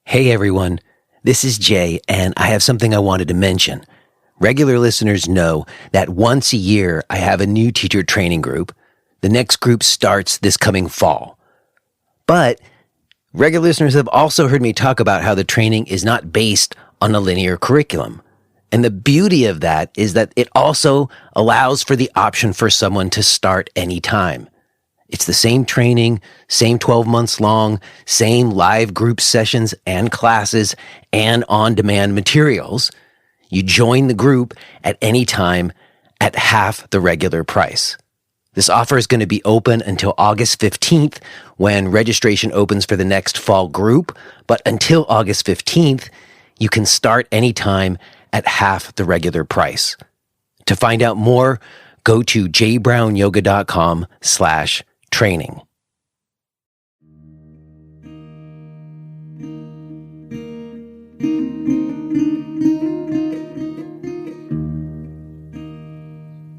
Hey everyone, this is Jay, and I have something I wanted to mention. Regular listeners know that once a year I have a new teacher training group. The next group starts this coming fall. But regular listeners have also heard me talk about how the training is not based on a linear curriculum. And the beauty of that is that it also allows for the option for someone to start anytime. It's the same training, same 12 months long, same live group sessions and classes and on-demand materials. You join the group at any time at half the regular price. This offer is going to be open until August 15th when registration opens for the next fall group. But until August 15th, you can start anytime at half the regular price. To find out more, go to jbrownyoga.com/training.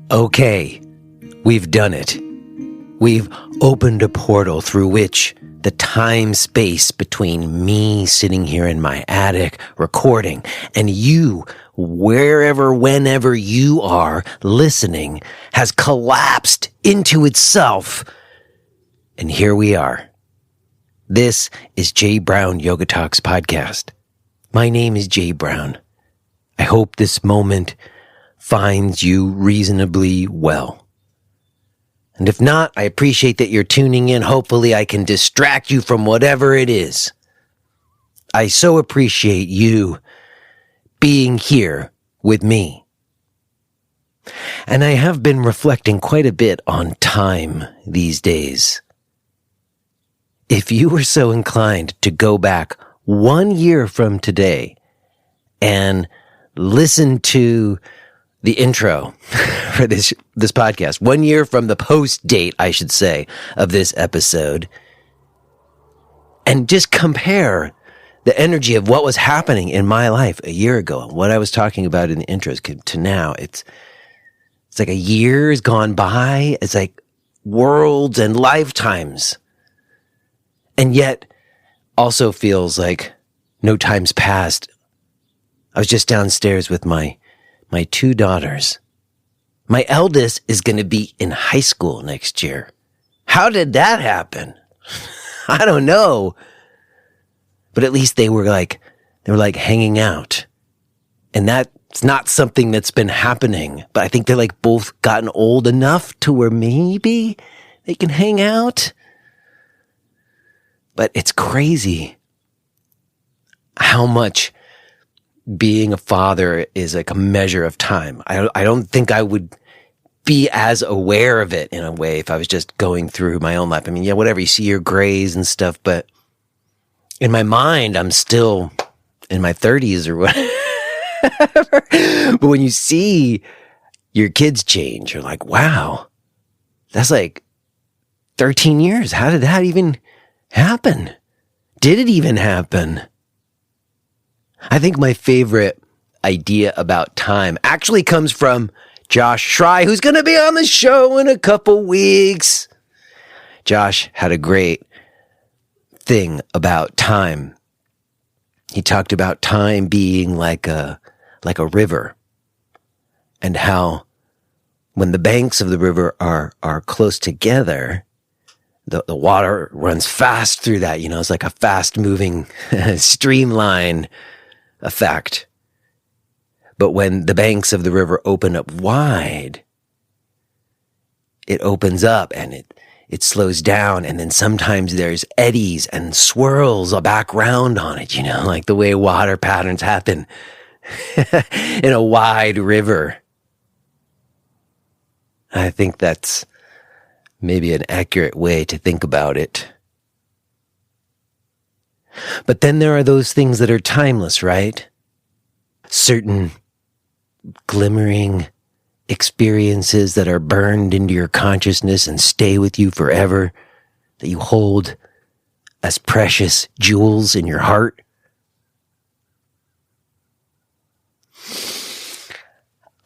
Okay, we've done it. We've opened a portal through which the time space between me sitting here in my attic recording and you, wherever, whenever you are listening, has collapsed into itself. And here we are. This is Jay Brown Yoga Talks podcast. My name is Jay Brown. I hope this moment finds you reasonably well. And if not, I appreciate that you're tuning in. Hopefully I can distract you from whatever it is. I so appreciate you being here with me. And I have been reflecting quite a bit on time these days. If you were so inclined to go back 1 year from today and listen to the intro for this podcast, 1 year from the post date, I should say, of this episode, and just compare the energy of what was happening in my life a year ago and what I was talking about in the intros to now, it's like a year has gone by. It's like worlds and lifetimes. And yet also feels like no time's passed. I was just downstairs with my two daughters. My eldest is going to be in high school next year. How did that happen? I don't know. But at least they were like hanging out. And that's not something that's been happening. But I think they're like both gotten old enough to where maybe they can hang out. But it's crazy how much being a father is like a measure of time. I don't think I would be as aware of it in a way if I was just going through my own life. I mean, yeah, whatever, you see your grays and stuff, but in my mind, I'm still in my 30s or whatever. But when you see your kids change, you're like, wow, that's like 13 years. How did that even happen? Did it even happen? I think my favorite idea about time actually comes from Josh Schrei, who's going to be on the show in a couple weeks. Josh had a great thing about time. He talked about time being like a river, and how when the banks of the river are close together, the water runs fast through that. You know, it's like a fast moving streamline effect. But when the banks of the river open up wide, it opens up and it slows down, and then sometimes there's eddies and swirls back around on it, you know, like the way water patterns happen in a wide river. I think that's maybe an accurate way to think about it. But then there are those things that are timeless, right? Certain glimmering experiences that are burned into your consciousness and stay with you forever, that you hold as precious jewels in your heart.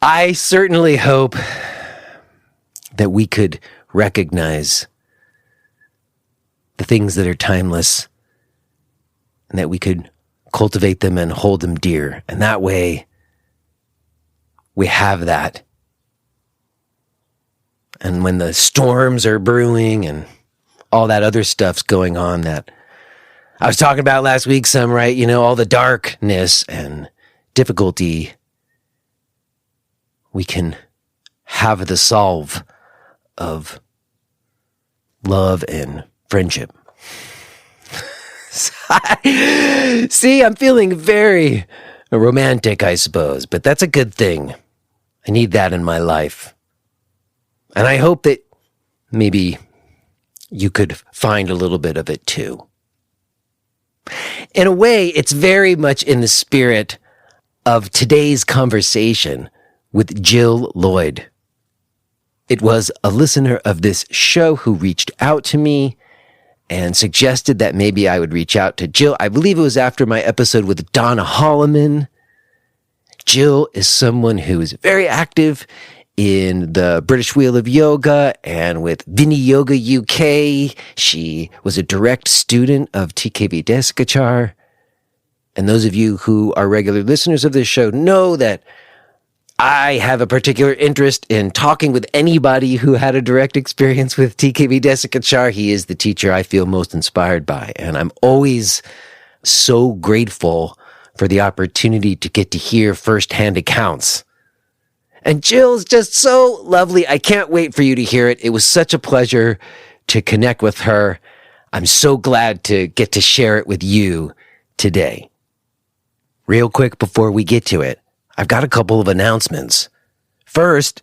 I certainly hope that we could recognize the things that are timeless, and that we could cultivate them and hold them dear. And that way, we have that. And when the storms are brewing and all that other stuff's going on that I was talking about last week, right? All the darkness and difficulty, we can have the solve of love and friendship. See, I'm feeling very romantic, I suppose, but that's a good thing. I need that in my life. And I hope that maybe you could find a little bit of it too. In a way, it's very much in the spirit of today's conversation with Gill Lloyd. It was a listener of this show who reached out to me and suggested that maybe I would reach out to Gill. I believe it was after my episode with Donna Holloman. Gill is someone who is very active in the British Wheel of Yoga and with Viniyoga UK. She was a direct student of TKV Desikachar. And those of you who are regular listeners of this show know that I have a particular interest in talking with anybody who had a direct experience with TKV Desikachar. He is the teacher I feel most inspired by. And I'm always so grateful for the opportunity to get to hear firsthand accounts. And Jill's just so lovely. I can't wait for you to hear it. It was such a pleasure to connect with her. I'm so glad to get to share it with you today. Real quick before we get to it, I've got a couple of announcements. First,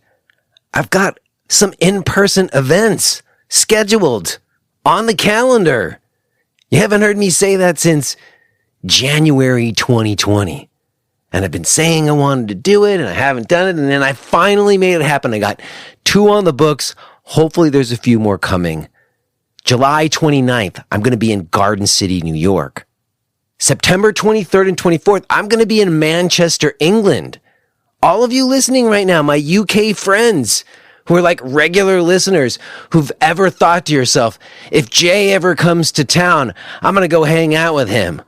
I've got some in-person events scheduled on the calendar. You haven't heard me say that since January 2020. And I've been saying I wanted to do it, and I haven't done it, and then I finally made it happen. I got 2 on the books. Hopefully there's a few more coming. July 29th, I'm going to be in Garden City, New York. September 23rd and 24th, I'm going to be in Manchester, England. All of you listening right now, my UK friends who are like regular listeners who've ever thought to yourself, if Jay ever comes to town, I'm going to go hang out with him.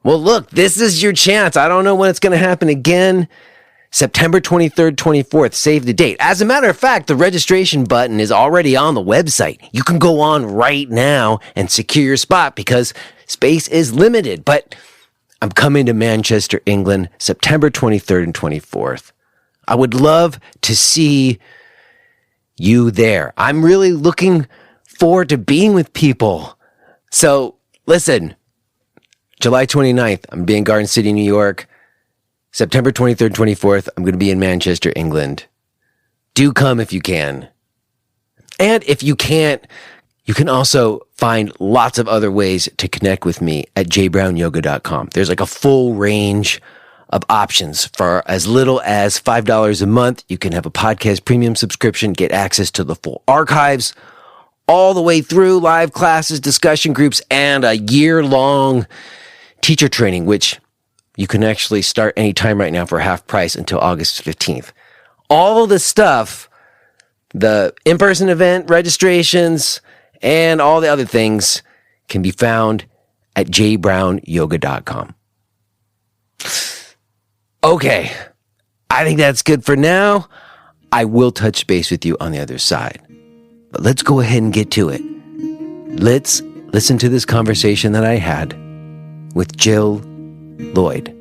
Well, look, this is your chance. I don't know when it's going to happen again. September 23rd, 24th, save the date. As a matter of fact, the registration button is already on the website. You can go on right now and secure your spot because space is limited. But I'm coming to Manchester, England, September 23rd and 24th. I would love to see you there. I'm really looking forward to being with people. So listen, July 29th, I'm being in Garden City, New York. September 23rd, 24th, I'm going to be in Manchester, England. Do come if you can. And if you can't, you can also find lots of other ways to connect with me at jbrownyoga.com. There's like a full range of options for as little as $5 a month. You can have a podcast premium subscription, get access to the full archives, all the way through live classes, discussion groups, and a year-long teacher training, which you can actually start anytime right now for half price until August 15th. All of the stuff, the in-person event registrations, and all the other things can be found at jbrownyoga.com. Okay, I think that's good for now. I will touch base with you on the other side. But let's go ahead and get to it. Let's listen to this conversation that I had with Gill Lloyd.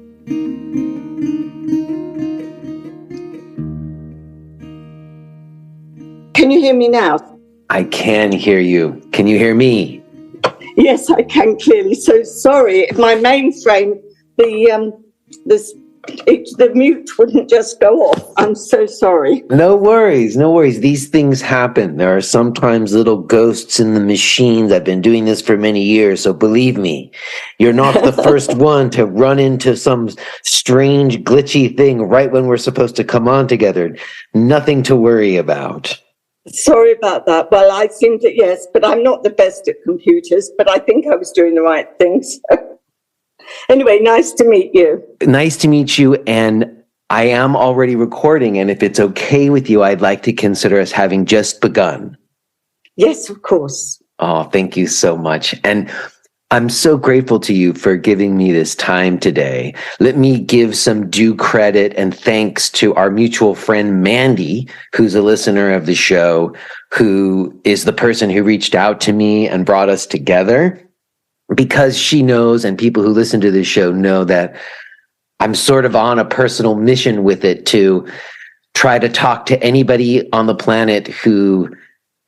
Can you hear me now? I can hear you. Can you hear me? Yes, I can clearly. So sorry, my mainframe, the mute wouldn't just go off. I'm so sorry. No worries, no worries. These things happen. There are sometimes little ghosts in the machines. I've been doing this for many years, so believe me, you're not the first one to run into some strange, glitchy thing right when we're supposed to come on together. Nothing to worry about. Sorry about that. Well, I think that yes, but I'm not the best at computers, but I think I was doing the right things. Anyway, nice to meet you. Nice to meet you, and I am already recording, and if it's okay with you, I'd like to consider us having just begun. Yes, of course. Oh, thank you so much. And I'm so grateful to you for giving me this time today. Let me give some due credit and thanks to our mutual friend, Mandy, who's a listener of the show, who is the person who reached out to me and brought us together, because she knows, and people who listen to this show know, that I'm sort of on a personal mission with it to try to talk to anybody on the planet who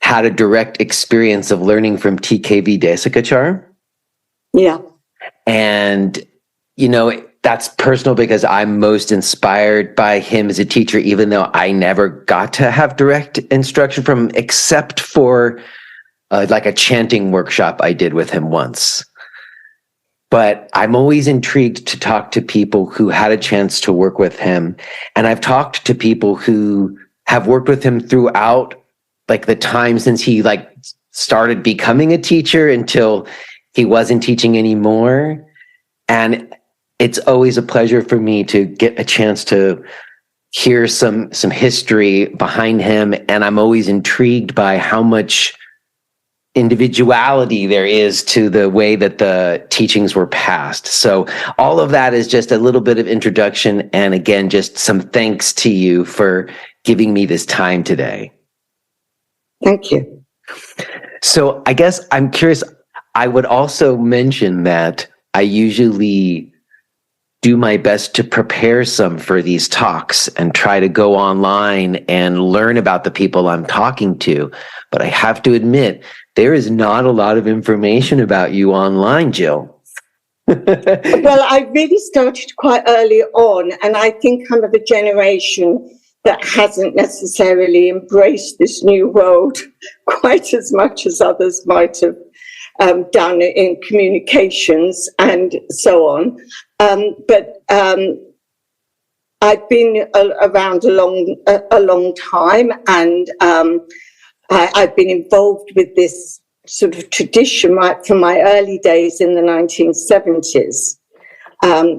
had a direct experience of learning from TKV Desikachar. Yeah. And, that's personal because I'm most inspired by him as a teacher, even though I never got to have direct instruction from him, except for like a chanting workshop I did with him once. But I'm always intrigued to talk to people who had a chance to work with him. And I've talked to people who have worked with him throughout like the time since he started becoming a teacher until he wasn't teaching anymore. And it's always a pleasure for me to get a chance to hear some history behind him. And I'm always intrigued by how much individuality there is to the way that the teachings were passed. So all of that is just a little bit of introduction. And again, just some thanks to you for giving me this time today. Thank you. So I guess I'm curious, I would also mention that I usually do my best to prepare some for these talks and try to go online and learn about the people I'm talking to. But I have to admit, there is not a lot of information about you online, Gill. Well, I really started quite early on, and I think I'm of a generation that hasn't necessarily embraced this new world quite as much as others might have done in communications and so on. But I've been around a long time, and I've been involved with this sort of tradition right from my early days in the 1970s.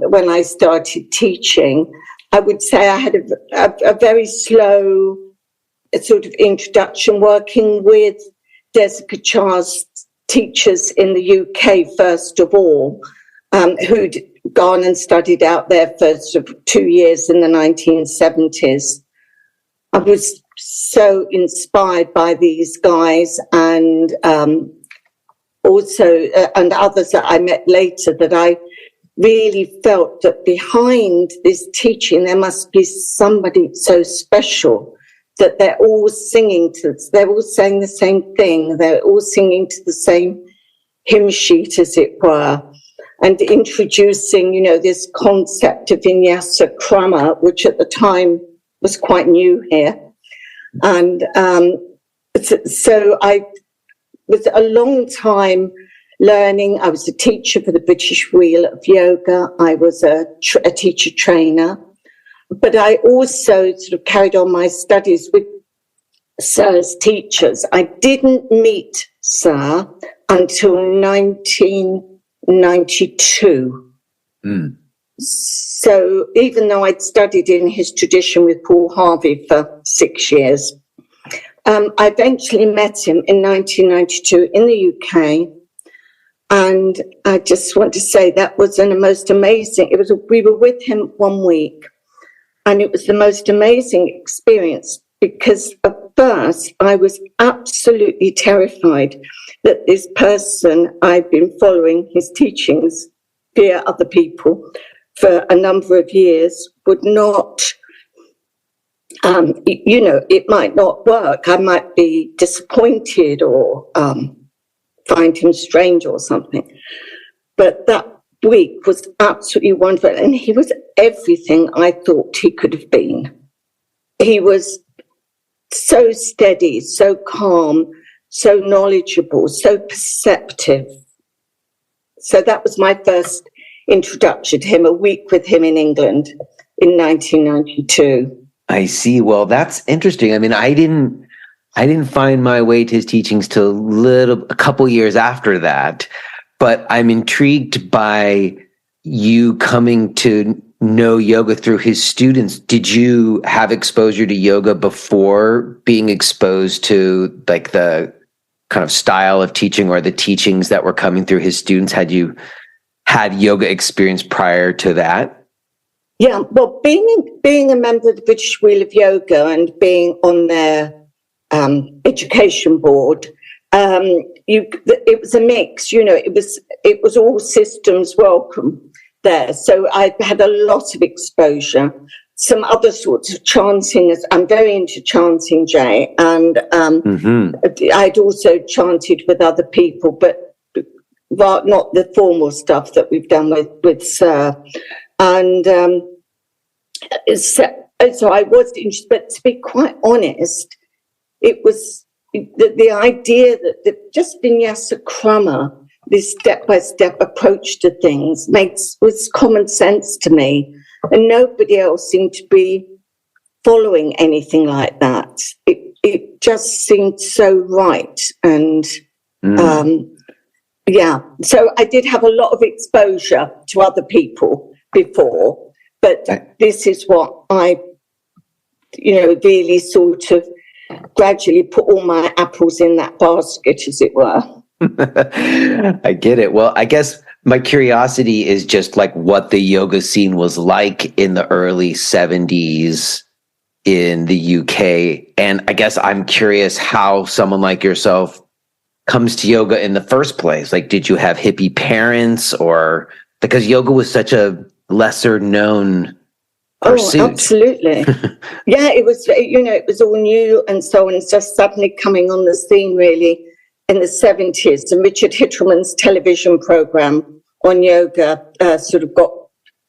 When I started teaching, I would say I had a very slow sort of introduction working with Desikachar's teachers in the UK, first of all, who'd gone and studied out there for sort of 2 years in the 1970s. I was so inspired by these guys and also and others that I met later, that I really felt that behind this teaching there must be somebody so special, that they're all saying the same thing, they're all singing to the same hymn sheet, as it were, and introducing, this concept of Vinyasa Krama, which at the time was quite new here. And so I was a long time learning. I was a teacher for the British Wheel of Yoga. I was a teacher trainer. But I also sort of carried on my studies with Sir's teachers. I didn't meet Sir until 1992. Mm. So even though I'd studied in his tradition with Paul Harvey for 6 years, I eventually met him in 1992 in the UK. And I just want to say that was the most amazing. We were with him 1 week, and it was the most amazing experience, because at first I was absolutely terrified that this person, I'd been following his teachings via other people for a number of years, would not, it might not work. I might be disappointed or find him strange or something. But that week was absolutely wonderful, and he was everything I thought he could have been. He was so steady, so calm, so knowledgeable, so perceptive. So that was my first introduction to him, a week with him in England in 1992. I see. Well, that's interesting. I mean, I didn't find my way to his teachings till a couple years after that, but I'm intrigued by you coming to know yoga through his students. Did you have exposure to yoga before being exposed to like the kind of style of teaching or the teachings that were coming through his students? Had you had yoga experience prior to that? Yeah, well, being a member of the British Wheel of Yoga and being on their education board, it was a mix. It was all systems welcome there. So I had a lot of exposure. Some other sorts of chanting. I'm very into chanting, Jay, and I'd also chanted with other people, but not the formal stuff that we've done with Sir. And so I was interested, but to be quite honest, it was the idea that just Vinyasa Krama, this step-by-step approach to things, was common sense to me. And nobody else seemed to be following anything like that. It just seemed so right. And so I did have a lot of exposure to other people before, but this is what I, really sort of gradually put all my apples in that basket, as it were. I get it. Well, I guess my curiosity is just like what the yoga scene was like in the early 70s in the UK. And I guess I'm curious how someone like yourself comes to yoga in the first place. Like, did you have hippie parents, or because yoga was such a lesser known pursuit? Oh, absolutely. Yeah, it was, it was all new and so on. It's just suddenly coming on the scene, really, in the 70s, and Richard Hittelman's television program on yoga sort of got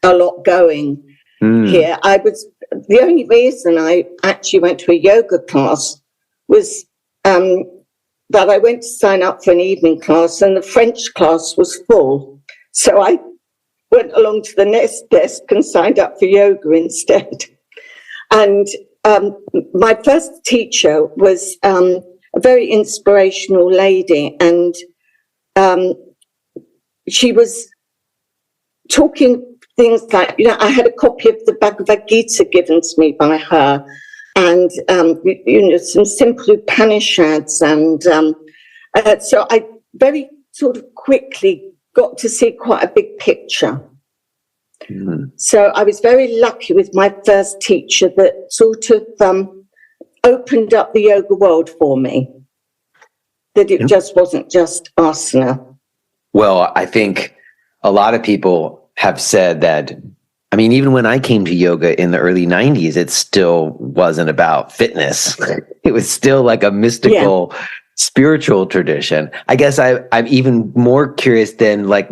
a lot going here. The only reason I actually went to a yoga class was that I went to sign up for an evening class, and the French class was full. So I went along to the next desk and signed up for yoga instead. And my first teacher was a very inspirational lady, and she was talking things like, I had a copy of the Bhagavad Gita given to me by her, and some simple Upanishads, and so I very sort of quickly got to see quite a big picture. So I was very lucky with my first teacher that sort of opened up the yoga world for me, that it just wasn't just asana. Well, I think a lot of people have said that, I mean, even when I came to yoga in the early 90s, it still wasn't about fitness. It was still like a mystical, spiritual tradition. I guess I'm even more curious then, like,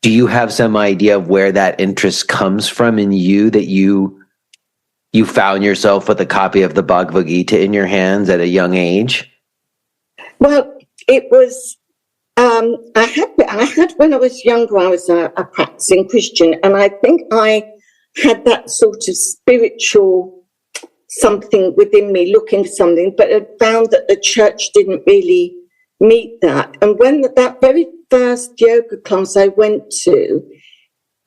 do you have some idea of where that interest comes from in you, that you found yourself with a copy of the Bhagavad Gita in your hands at a young age? Well, it was, I had when I was younger, I was a practicing Christian, and I think I had that sort of spiritual something within me looking for something, but I found that the church didn't really meet that. And when that very first yoga class I went to,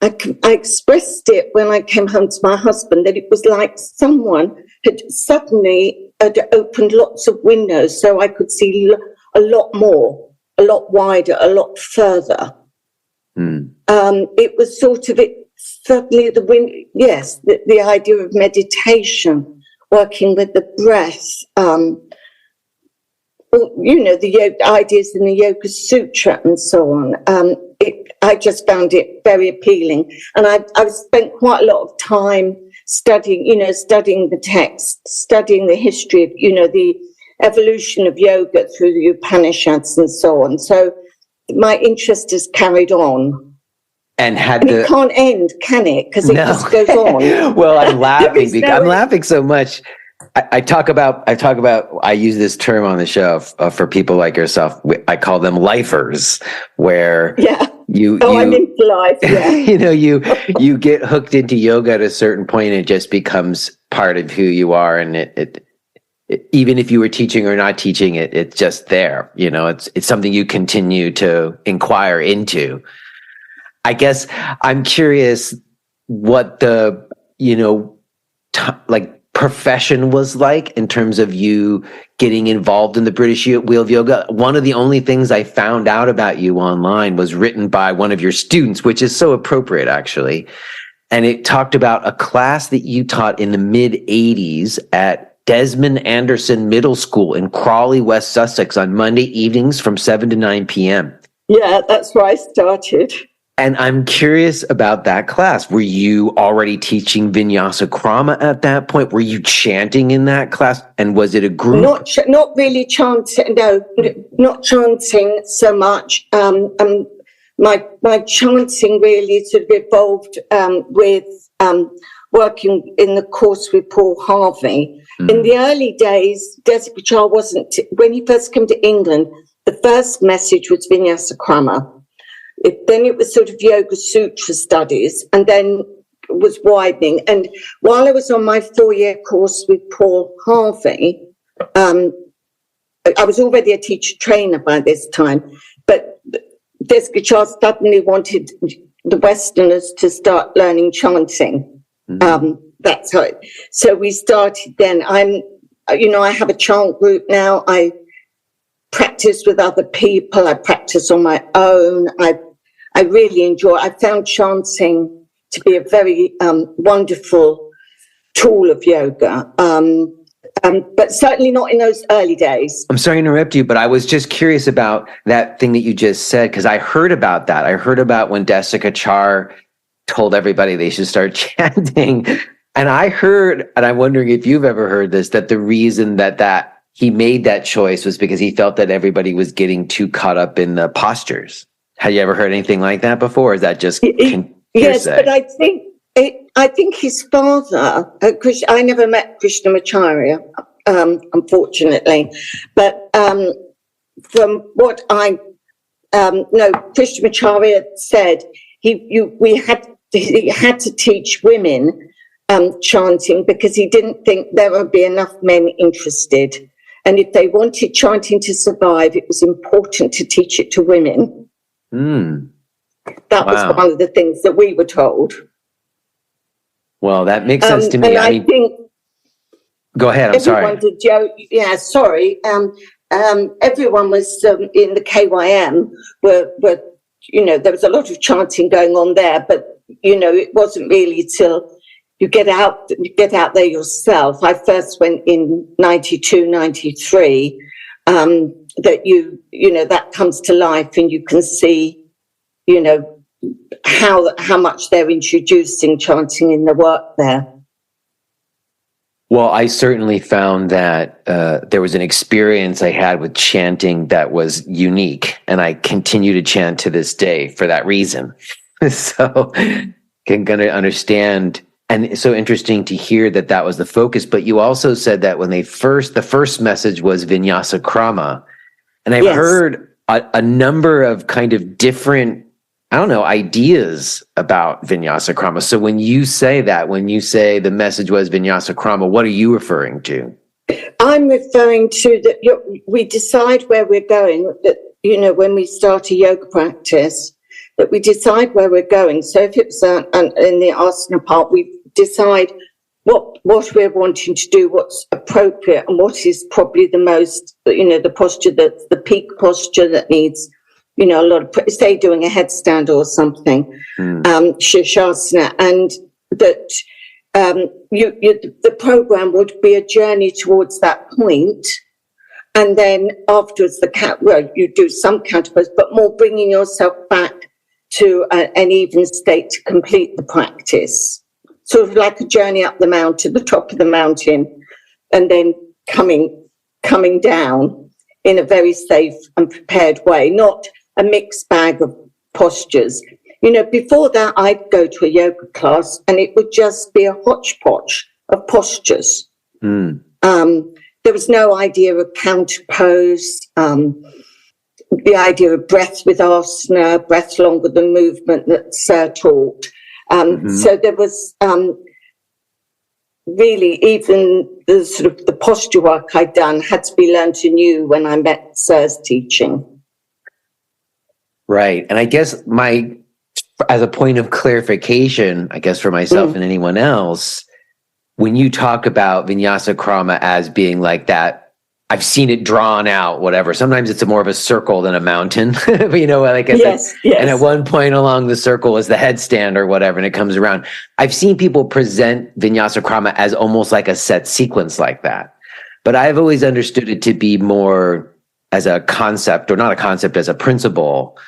I expressed it when I came home to my husband, that it was like someone had suddenly opened lots of windows so I could see a lot more, a lot wider, a lot further. It was sort of suddenly the idea of meditation, working with the breath, the ideas in the Yoga Sutra and so on. I just found it very appealing. And I've spent quite a lot of time studying the text, studying the history of, the evolution of yoga through the Upanishads and so on. So my interest has carried on. And it can't end, can it? Because it just goes on. Well, I'm laughing because I'm laughing so much. I use this term on the show for people like yourself. I call them lifers, where I'm into life. Yeah. you get hooked into yoga at a certain point, and it just becomes part of who you are. And it even if you were teaching or not teaching it, it's just there. It's something you continue to inquire into. I guess I'm curious what the, profession was like in terms of you getting involved in the British Wheel of Yoga. One of the only things I found out about you online was written by one of your students, which is so appropriate, actually. And it talked about a class that you taught in the mid-'80s at Desmond Anderson Middle School in Crawley, West Sussex on Monday evenings from 7 to 9 p.m. Yeah, that's where I started. And I'm curious about that class. Were you already teaching Vinyasa Krama at that point? Were you chanting in that class? And was it a group? Not really chanting. No, not chanting so much. My chanting really sort of evolved with working in the course with Paul Harvey. In the early days, Desikachar wasn't. When he first came to England, the first message was Vinyasa Krama. Then it was sort of Yoga Sutra studies, and then it was widening. And while I was on my 4-year course with Paul Harvey, I was already a teacher trainer by this time, but Desikachar suddenly wanted the Westerners to start learning chanting. That's how it, so we started then. I have a chant group now. I practice with other people. I practice on my own. I really enjoy. I found chanting to be a very wonderful tool of yoga, but certainly not in those early days. I'm sorry to interrupt you, but I was just curious about that thing that you just said, because I heard about that. I heard about when Desikachar told everybody they should start chanting. And I heard, and I'm wondering if you've ever heard this, that the reason that he made that choice was because he felt that everybody was getting too caught up in the postures. Have you ever heard anything like that before? Or is that just yes? But I think his father, I never met Krishnamacharya, unfortunately, but from what I know, Krishnamacharya said he had to teach women chanting because he didn't think there would be enough men interested, and if they wanted chanting to survive, it was important to teach it to women. That was one of the things that we were told. Well, that makes sense to me. And I think. Go ahead. I'm sorry. Sorry. Everyone was in the KYM. Were there was a lot of chanting going on there, but it wasn't really till you get out there yourself. I first went in 92, 93. That that comes to life, and you can see, how much they're introducing chanting in the work there. Well, I certainly found that there was an experience I had with chanting that was unique, and I continue to chant to this day for that reason. So I'm going to understand. And it's so interesting to hear that was the focus. But you also said that when the first message was Vinyasa Krama. And I've heard a number of kind of different, ideas about Vinyasa Krama. So when you say the message was Vinyasa Krama, what are you referring to? I'm referring to that we decide where we're going, that, when we start a yoga practice, that we decide where we're going. So if it's in the asana part, we decide what we're wanting to do, what's appropriate, and what is probably the most, the posture that's the peak posture that needs, a lot of, say, doing a headstand or something, Shirshasana, and that the program would be a journey towards that point. And then afterwards, you do some counterpose, but more bringing yourself back to an even state to complete the practice. Sort of like a journey up the mountain, the top of the mountain, and then coming down in a very safe and prepared way, not a mixed bag of postures. Before that, I'd go to a yoga class and it would just be a hodgepodge of postures. There was no idea of counterpose, the idea of breath with asana, breath longer than movement that Sir taught. So there was really, even the sort of the posture work I'd done had to be learned anew when I met Sir's teaching. Right. And I guess as a point of clarification, I guess for myself and anyone else, when you talk about Vinyasa Krama as being like that, I've seen it drawn out, whatever. Sometimes it's more of a circle than a mountain, like yes. And at one point along the circle is the headstand or whatever, and it comes around. I've seen people present Vinyasa Krama as almost like a set sequence like that, but I've always understood it to be more as a concept, or not a concept, as a principle,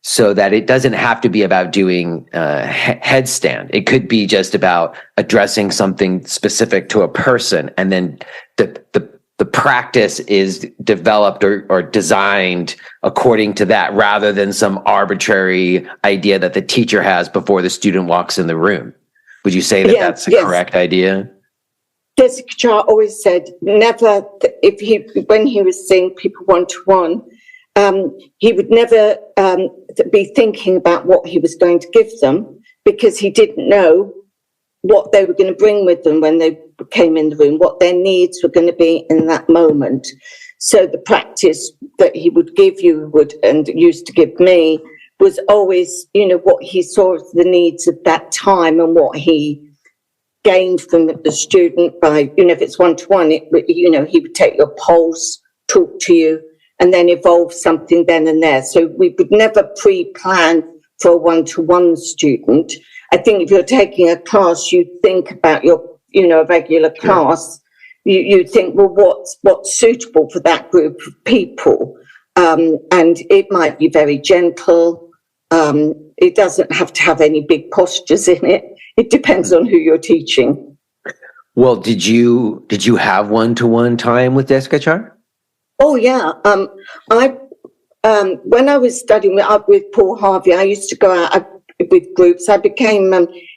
so that it doesn't have to be about doing headstand. It could be just about addressing something specific to a person, and then the practice is developed or designed according to that, rather than some arbitrary idea that the teacher has before the student walks in the room. Would you say that that's the correct idea? Desikachar always said never, when he was seeing people one-to-one, he would never be thinking about what he was going to give them, because he didn't know what they were going to bring with them when they came in the room, what their needs were going to be in that moment. So the practice that he would give you and used to give me was always, what he saw as the needs of that time and what he gained from the student by, if it's one-to-one, he would take your pulse, talk to you, and then evolve something then and there. So we would never pre-plan for a one-to-one student. I think if you're taking a class, you think about your, a regular class. You think, well, what's suitable for that group of people? And it might be very gentle. It doesn't have to have any big postures in it. It depends on who you're teaching. Well, did you have one-to-one time with Desikachar? Oh yeah. When I was studying with Paul Harvey, I used to go out with groups. I became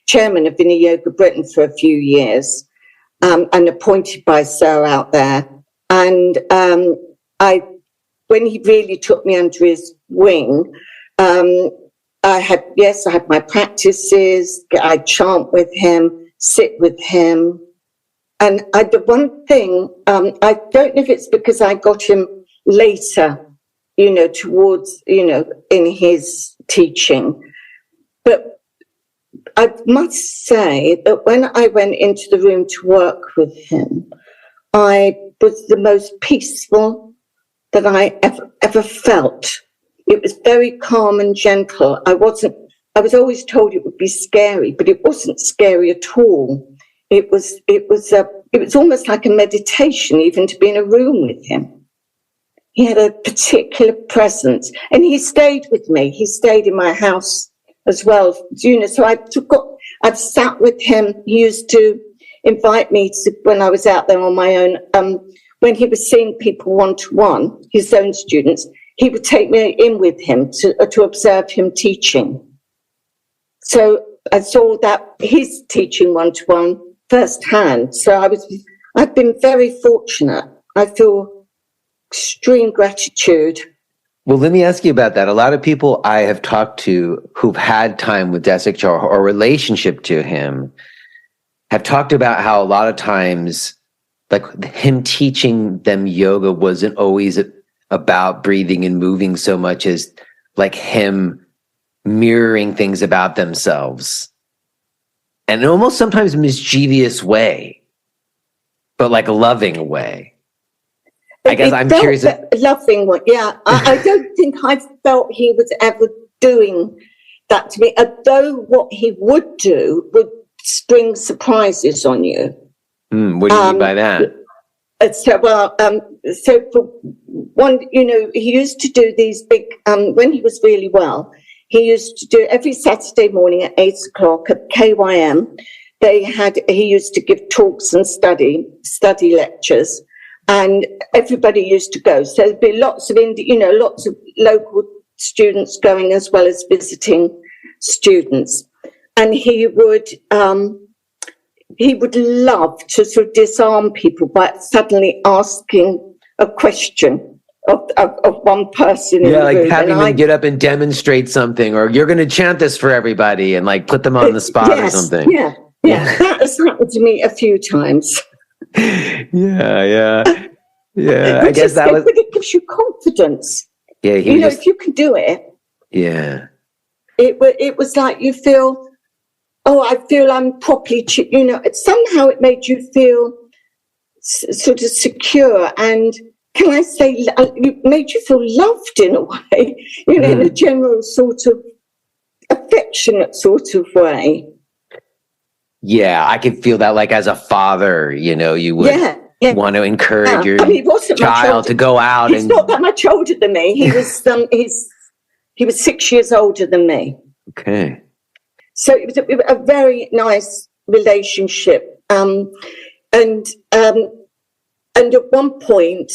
chairman of Viniyoga Britain for a few years, and appointed by Sir out there. And when he really took me under his wing, I had my practices. I'd chant with him, sit with him. And the one thing, I don't know if it's because I got him later, towards, in his teaching, but I must say that when I went into the room to work with him, I was the most peaceful that I ever felt. It was very calm and gentle. I was always told it would be scary, but it wasn't scary at all. It was almost like a meditation, even to be in a room with him. He had a particular presence, and he stayed with me. He stayed in my house as well, so I've sat with him. He used to invite me when I was out there on my own. When he was seeing people one-to-one, his own students, he would take me in with him to observe him teaching. So I saw that his teaching one-to-one firsthand. So I've been very fortunate. I feel extreme gratitude. Well, let me ask you about that. A lot of people I have talked to who've had time with Desikachar or relationship to him have talked about how a lot of times, like, him teaching them yoga wasn't always about breathing and moving so much as like him mirroring things about themselves. And in almost sometimes mischievous way, but like a loving way. I guess I'm curious. Loving one, yeah. I don't think I felt he was ever doing that to me, although what he would do would spring surprises on you. What do you mean by that? So for one, he used to do these big, when he was really well, he used to do every Saturday morning at 8:00 at KYM. He used to give talks and study lectures, and everybody used to go. So there'd be lots of local students going as well as visiting students. And he would love to sort of disarm people by suddenly asking a question of one person in the room. Like having them get up and demonstrate something, or you're going to chant this for everybody, and like put them on the spot or something. Yeah. That has happened to me a few times. Yeah. I guess that was. But it gives you confidence. Yeah, if you can do it. Yeah. It was like you feel oh, I feel I'm properly, somehow it made you feel sort of secure, and can I say, it made you feel loved in a way, in a general sort of affectionate sort of way. Yeah, I can feel that, like as a father, you would want to encourage your child to go out. He's not that much older than me. He was he was 6 years older than me. Okay. So it was a very nice relationship. And at one point,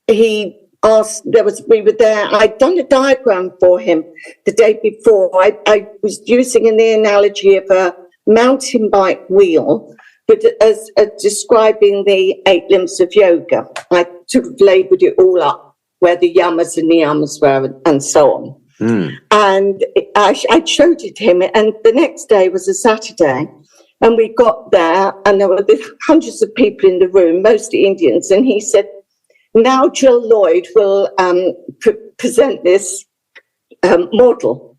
he asked, we were there, I'd done a diagram for him the day before. I was using the analogy of a mountain bike wheel, but as describing the 8 limbs of yoga. I sort of labelled it all up, where the yamas and niyamas were, and so on. And I showed it to him, and the next day was a Saturday, and we got there, and there were hundreds of people in the room, mostly Indians, and he said, now Gill Lloyd will present this model.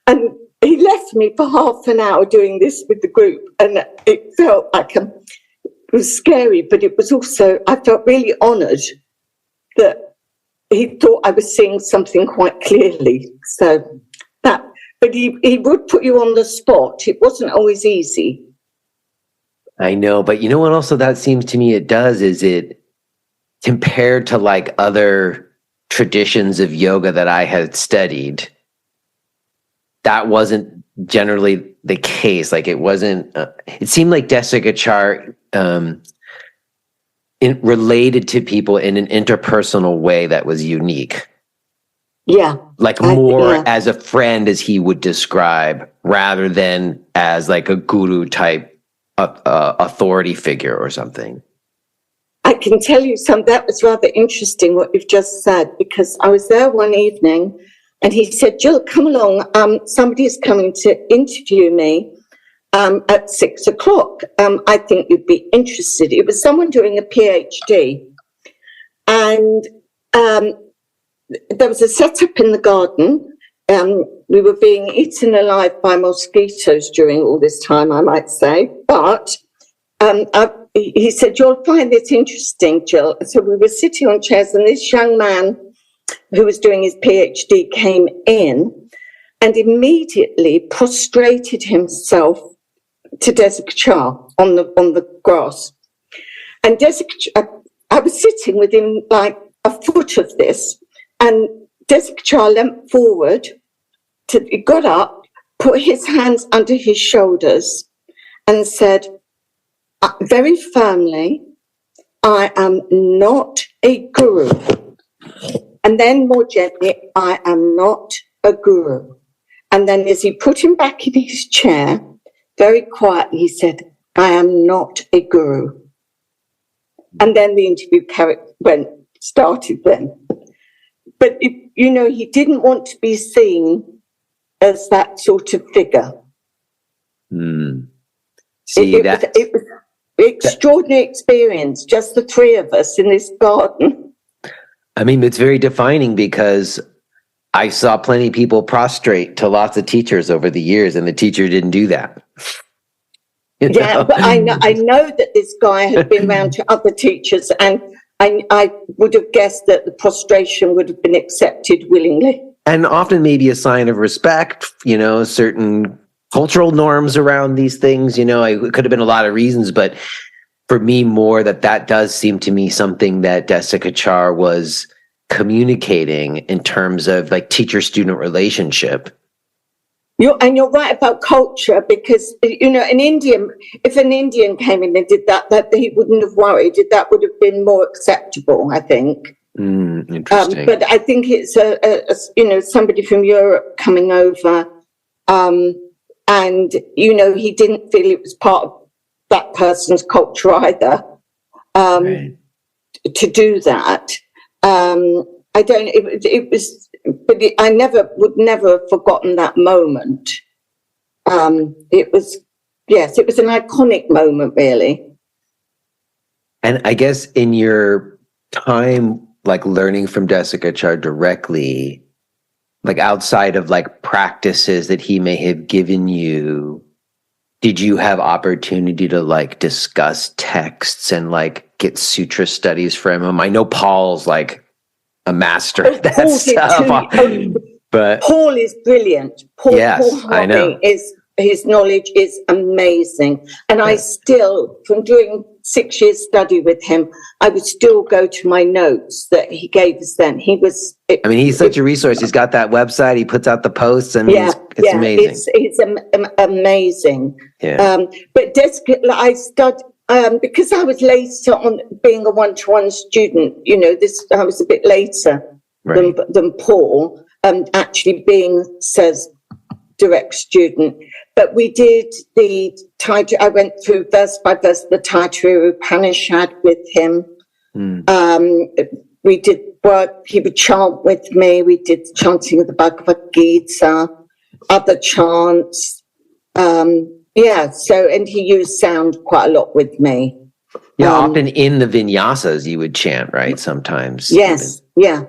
And he left me for half an hour doing this with the group, and it felt like it was scary, but it was also, I felt really honoured that he thought I was seeing something quite clearly. So that, but he would put you on the spot. It wasn't always easy. I know, but you know what also that seems to me it does is it, compared to like other traditions of yoga that I had studied, that wasn't generally the case. Like it wasn't, it seemed like Desikachar related to people in an interpersonal way that was unique. Yeah. Like more as a friend, as he would describe, rather than as like a guru type authority figure or something. I can tell you that was rather interesting what you've just said, because I was there one evening and he said, Gill, come along. Somebody's coming to interview me at 6 o'clock. I think you'd be interested. It was someone doing a PhD. And there was a setup in the garden. We were being eaten alive by mosquitoes during all this time, I might say. But he said, you'll find this interesting, Gill. So we were sitting on chairs, and this young man who was doing his PhD came in and immediately prostrated himself to Desikachar on the grass. And Desikachar, I was sitting within like a foot of this, and Desikachar leant forward, he got up, put his hands under his shoulders and said, very firmly, I am not a guru. And then more gently, I am not a guru. And then as he put him back in his chair, very quietly, he said, I am not a guru. And then the interview started then. But, he didn't want to be seen as that sort of figure. It was an extraordinary experience, just the three of us in this garden. I mean, it's very defining because I saw plenty of people prostrate to lots of teachers over the years, and the teacher didn't do that. Yeah, but I know that this guy had been around to other teachers, and I would have guessed that the prostration would have been accepted willingly. And often maybe a sign of respect, certain cultural norms around these things, it could have been a lot of reasons, but for me more that does seem to me something that Desikachar was communicating in terms of like teacher-student relationship. You're right about culture, because, if an Indian came in and did that he wouldn't have worried. That would have been more acceptable, I think. Interesting. But I think it's somebody from Europe coming over, and, he didn't feel it was part of that person's culture either, right, to do that. I would never have forgotten that moment. It was an iconic moment, really. And I guess in your time, like learning from Desikachar directly, like outside of like practices that he may have given you, did you have opportunity to like discuss texts and like get sutra studies from him? I know Paul's like a master at that Paul stuff. But Paul is brilliant. Paul I know. His knowledge is amazing. And I still, from doing 6 years study with him, I would still go to my notes that he gave us then. He's such a resource. He's got that website. He puts out the posts. I mean, it's amazing. It's amazing. Yeah. But I studied, because I was later on being a one-to-one student, I was a bit later than Paul, actually being direct student. But we did I went through verse by verse the Taittiriya Upanishad with him. We did work, he would chant with me. We did chanting of the Bhagavad Gita, other chants. And he used sound quite a lot with me. Yeah, often in the vinyasas you would chant, right? Sometimes. Yes, yeah.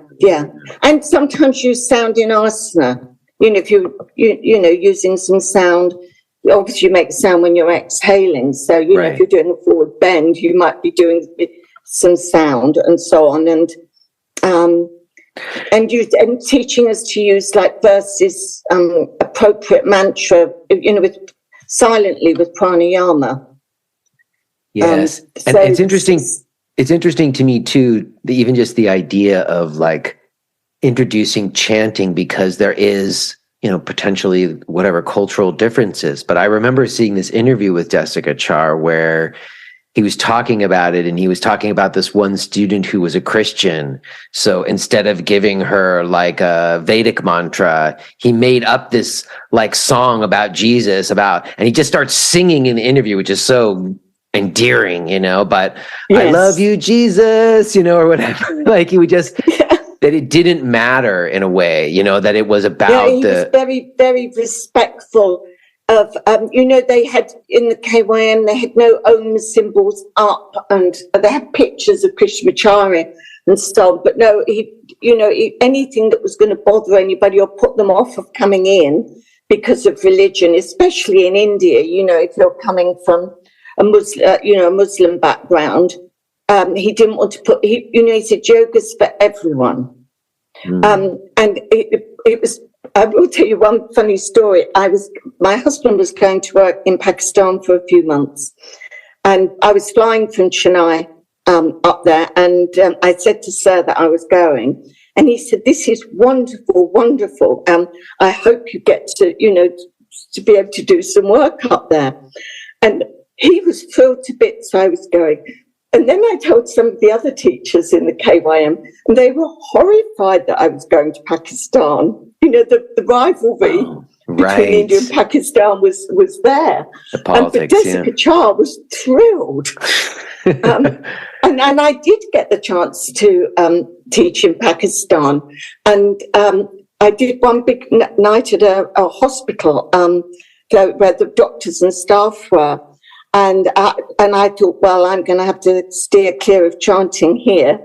And sometimes use sound in asana. If you using some sound, obviously you make sound when you're exhaling. So, if you're doing a forward bend, you might be doing some sound and so on. And teaching us to use like verses, appropriate mantra, silently with pranayama. Yes. And it's interesting. It's interesting to me too, even just the idea of like introducing chanting, because there is, potentially whatever cultural differences. But I remember seeing this interview with Desikachar where he was talking about it, and he was talking about this one student who was a Christian. So instead of giving her like a Vedic mantra, he made up this like song about Jesus and he just starts singing in the interview, which is so endearing, but yes. I love you, Jesus, or whatever. Like he would just, that it didn't matter in a way, that it was about he was very, very respectful of, they had in the KYM, they had no Om symbols up, and they had pictures of Krishnamacharya and stuff, but no, anything that was going to bother anybody or put them off of coming in because of religion, especially in India, if you're coming from a Muslim background, he didn't want to put, he said yoga's for everyone. And it was, I will tell you one funny story. My husband was going to work in Pakistan for a few months, and I was flying from Chennai up there, and I said to Sir that I was going, and he said, "This is wonderful, wonderful. I hope you get to, to be able to do some work up there." And he was thrilled to bits I was going. And then I told some of the other teachers in the KYM, and they were horrified that I was going to Pakistan. The rivalry between India and Pakistan was there. The politics, but Desikachar was thrilled. And I did get the chance to teach in Pakistan. And I did one big night at a hospital where the doctors and staff were. And I thought, well, I'm going to have to steer clear of chanting here.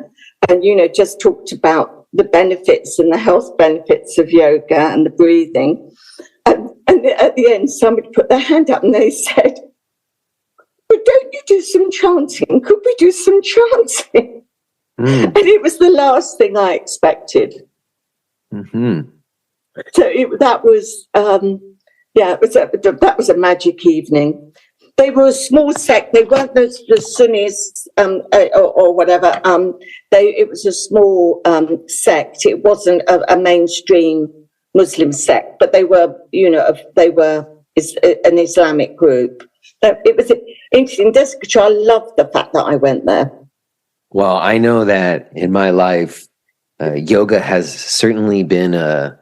And, just talked about the benefits and the health benefits of yoga and the breathing. And at the end, somebody put their hand up and they said, "But don't you do some chanting? Could we do some chanting?" And it was the last thing I expected. Mm-hmm. So that was a magic evening. They were a small sect. They weren't the Sunnis or whatever. It was a small sect. It wasn't a mainstream Muslim sect, but they were, an Islamic group. It was interesting. Desikachar loved the fact that I went there. Well, I know that in my life, yoga has certainly been a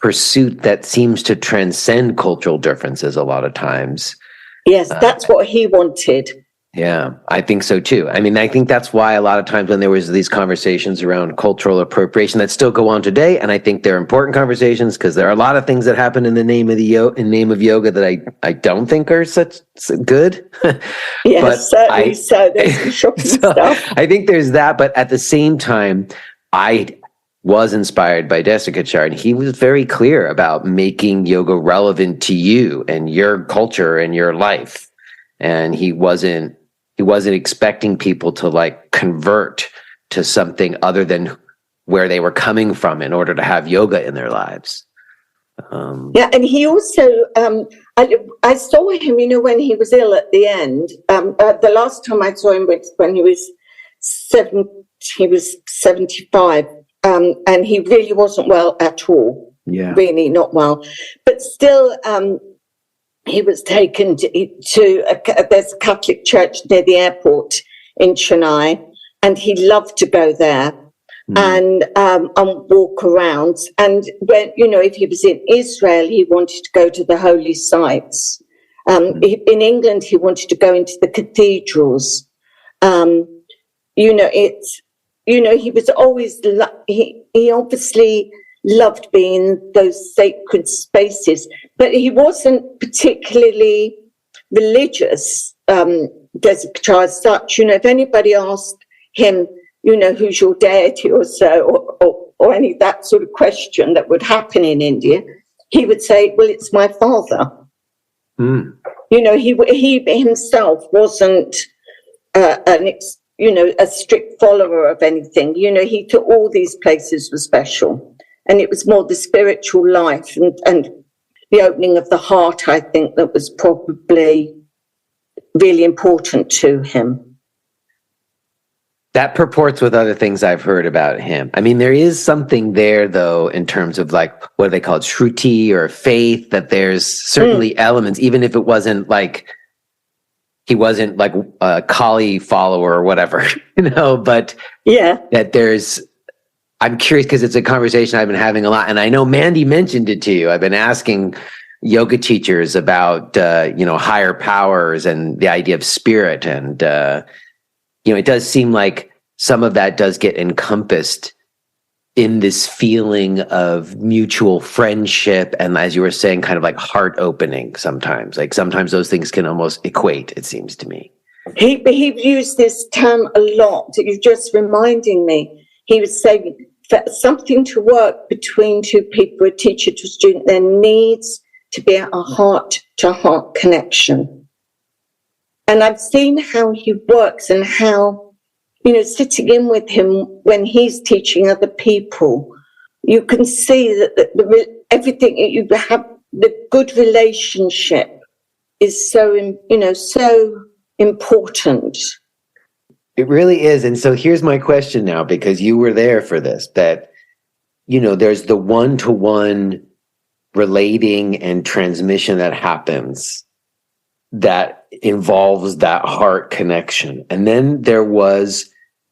pursuit that seems to transcend cultural differences a lot of times. Yes, that's what he wanted. Yeah, I think so too. I mean, I think that's why a lot of times when there was these conversations around cultural appropriation that still go on today, and I think they're important conversations because there are a lot of things that happen in the name of yoga that I don't think are such good. Yes, but certainly so. There's some shocking stuff. I think there's that, but at the same time, I was inspired by Desikachar, and he was very clear about making yoga relevant to you and your culture and your life. And he wasn't expecting people to like convert to something other than where they were coming from in order to have yoga in their lives. And he also, I saw him, when he was ill at the end. The last time I saw him was when he was 75, and he really wasn't well at all. Yeah, really not well. But still, he was taken to there's a Catholic church near the airport in Chennai, and he loved to go there. And walk around. And when, if he was in Israel, he wanted to go to the holy sites. In England, he wanted to go into the cathedrals. He was always, he obviously loved being in those sacred spaces, but he wasn't particularly religious, Desikachar as such. If anybody asked him, who's your deity or so, or any that sort of question that would happen in India, he would say, well, it's my father. He himself wasn't a strict follower of anything. He thought all these places were special, and it was more the spiritual life and the opening of the heart, I think, that was probably really important to him. That purports with other things I've heard about him. I mean, there is something there, though, in terms of like, what do they call it, shruti or faith, that there's certainly elements, even if it wasn't like, he wasn't like a Kali follower or whatever, but that there's, I'm curious because it's a conversation I've been having a lot. And I know Mandy mentioned it to you. I've been asking yoga teachers about, higher powers and the idea of spirit. And, it does seem like some of that does get encompassed in this feeling of mutual friendship. And as you were saying, kind of like heart opening sometimes. Like sometimes those things can almost equate, it seems to me. He used this term a lot. You're just reminding me. He was saying for something to work between two people, a teacher to a student, there needs to be a heart-to-heart connection. And I've seen how he works and how, sitting in with him when he's teaching other people, you can see that everything you have, the good relationship is so important. It really is. And so here's my question now, because you were there for this, that, there's the one-to-one relating and transmission that happens that involves that heart connection. And then there was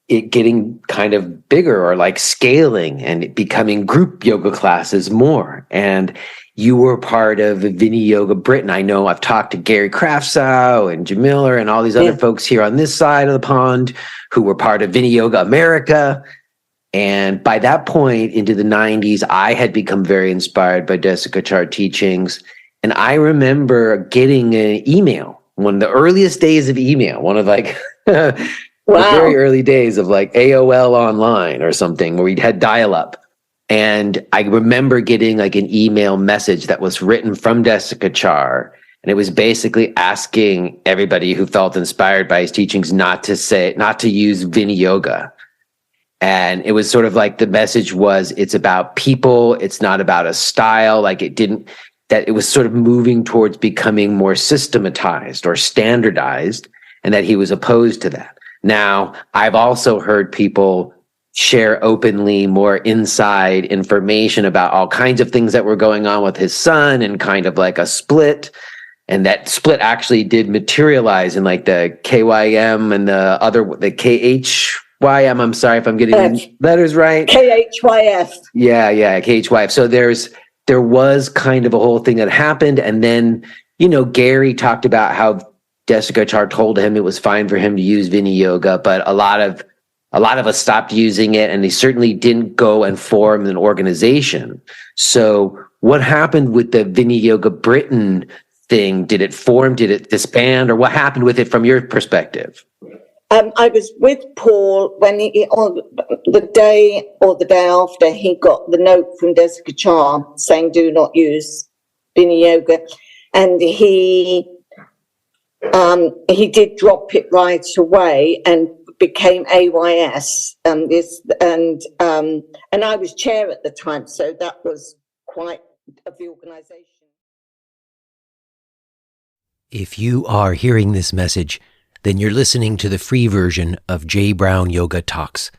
it getting kind of bigger, or like scaling and it becoming group yoga classes more. And you were part of Viniyoga Britain. I know I've talked to Gary Krafsow and Jim Miller and all these other folks here on this side of the pond who were part of Viniyoga America. And by that point into the 90s, I had become very inspired by Desikachar teachings. And I remember getting an email, one of the earliest days of email, one of like the very early days of like AOL Online or something, where we'd had dial-up. And I remember getting like an email message that was written from Desikachar. And it was basically asking everybody who felt inspired by his teachings not to use Viniyoga. And it was sort of like the message was, it's about people. It's not about a style. Like that it was sort of moving towards becoming more systematized or standardized, and that he was opposed to that. Now, I've also heard people share openly more inside information about all kinds of things that were going on with his son, and kind of like a split. And that split actually did materialize in like the KYM and the KHYM. I'm sorry if I'm getting the letters right. KHYF. Yeah, KHYF. So there was kind of a whole thing that happened. And then, Gary talked about how Desikachar told him it was fine for him to use Viniyoga, but a lot of us stopped using it, and they certainly didn't go and form an organization. So what happened with the Viniyoga Britain thing? Did it form? Did it disband? Or what happened with it from your perspective? I was with Paul when on the day after he got the note from Desikachar saying do not use Viniyoga, and he did drop it right away and became AYS. And I was chair at the time, so that was quite of the organisation. If you are hearing this message, then you're listening to the free version of J. Brown Yoga Talks.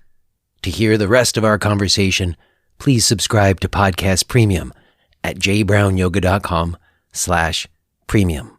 To hear the rest of our conversation, please subscribe to Podcast Premium at jbrownyoga.com/premium.